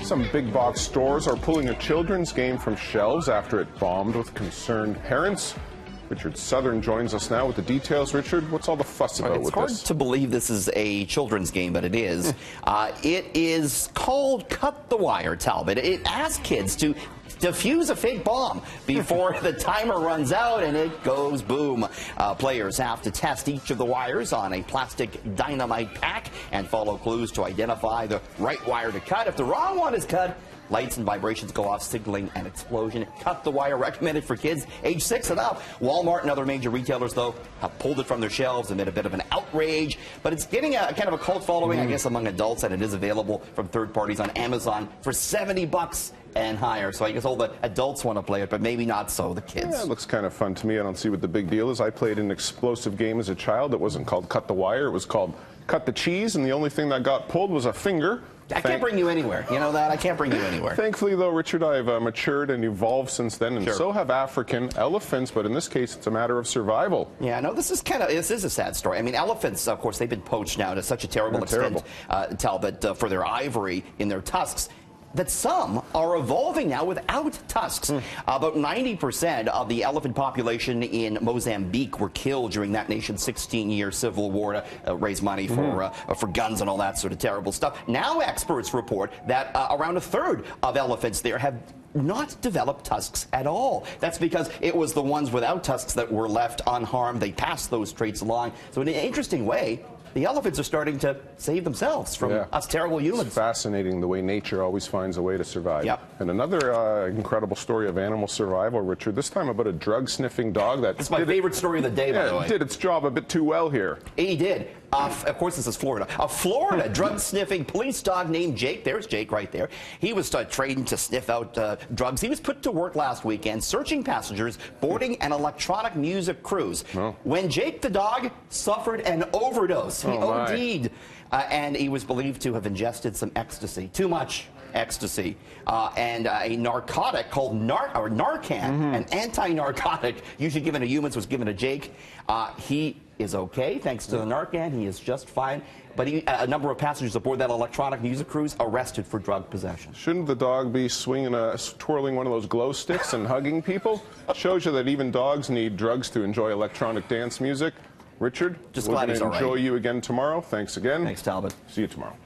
Some big box stores are pulling a children's game from shelves after it bombed with concerned parents. Richard Southern joins us now with the details. Richard, what's all the fuss about with this? It's hard to believe this is a children's game, but it is. It is called Cut the Wire, Talbot. It asks kids to defuse a fake bomb before the timer runs out and it goes boom. Players have to test each of the wires on a plastic dynamite pack and follow clues to identify the right wire to cut. If the wrong one is cut, lights and vibrations go off, signaling an explosion. Cut the Wire, recommended for kids age 6 and up. Walmart and other major retailers, though, have pulled it from their shelves amid a bit of an outrage. But it's getting a kind of a cult following, I guess, among adults, and it is available from third parties on Amazon for $70 and higher. So I guess all the adults want to play it, but maybe not so the kids. Yeah, it looks kind of fun to me. I don't see what the big deal is. I played an explosive game as a child. It wasn't called Cut the Wire. It was called Cut the Cheese, and the only thing that got pulled was a finger. I can't bring you anywhere. You know that? I can't bring you anywhere. Thankfully, though, Richard, I've matured and evolved since then, and so have African elephants, but in this case, it's a matter of survival. Yeah, no, this is a sad story. I mean, elephants, of course, they've been poached now to such a terrible extent, Talbot, for their ivory in their tusks, that some are evolving now without tusks. About 90% of the elephant population in Mozambique were killed during that nation's 16-year civil war to raise money for guns and all that sort of terrible stuff. Now experts report that around a third of elephants there have not developed tusks at all. That's because it was the ones without tusks that were left unharmed. They passed those traits along. So in an interesting way, the elephants are starting to save themselves from us terrible humans. It's fascinating the way nature always finds a way to survive. And another incredible story of animal survival, Richard, this time about a drug-sniffing dog that... It's my favorite story of the day, by the way. Did its job a bit too well here. He did. Of course, this is Florida. A Florida drug-sniffing police dog named Jake. There's Jake right there. He was trained to sniff out drugs. He was put to work last weekend searching passengers boarding an electronic music cruise. When Jake the dog suffered an overdose. He OD'd. And he was believed to have ingested some ecstasy. Too much ecstasy. And a narcotic called Narcan, an anti-narcotic, usually given to humans, was given to Jake. He is okay, thanks to the Narcan. He is just fine. But a number of passengers aboard that electronic music cruise arrested for drug possession. Shouldn't the dog be twirling one of those glow sticks and hugging people? Shows you that even dogs need drugs to enjoy electronic dance music. Richard, just we're glad going he's to all right. enjoy you again tomorrow. Thanks again. Thanks, Talbot. See you tomorrow.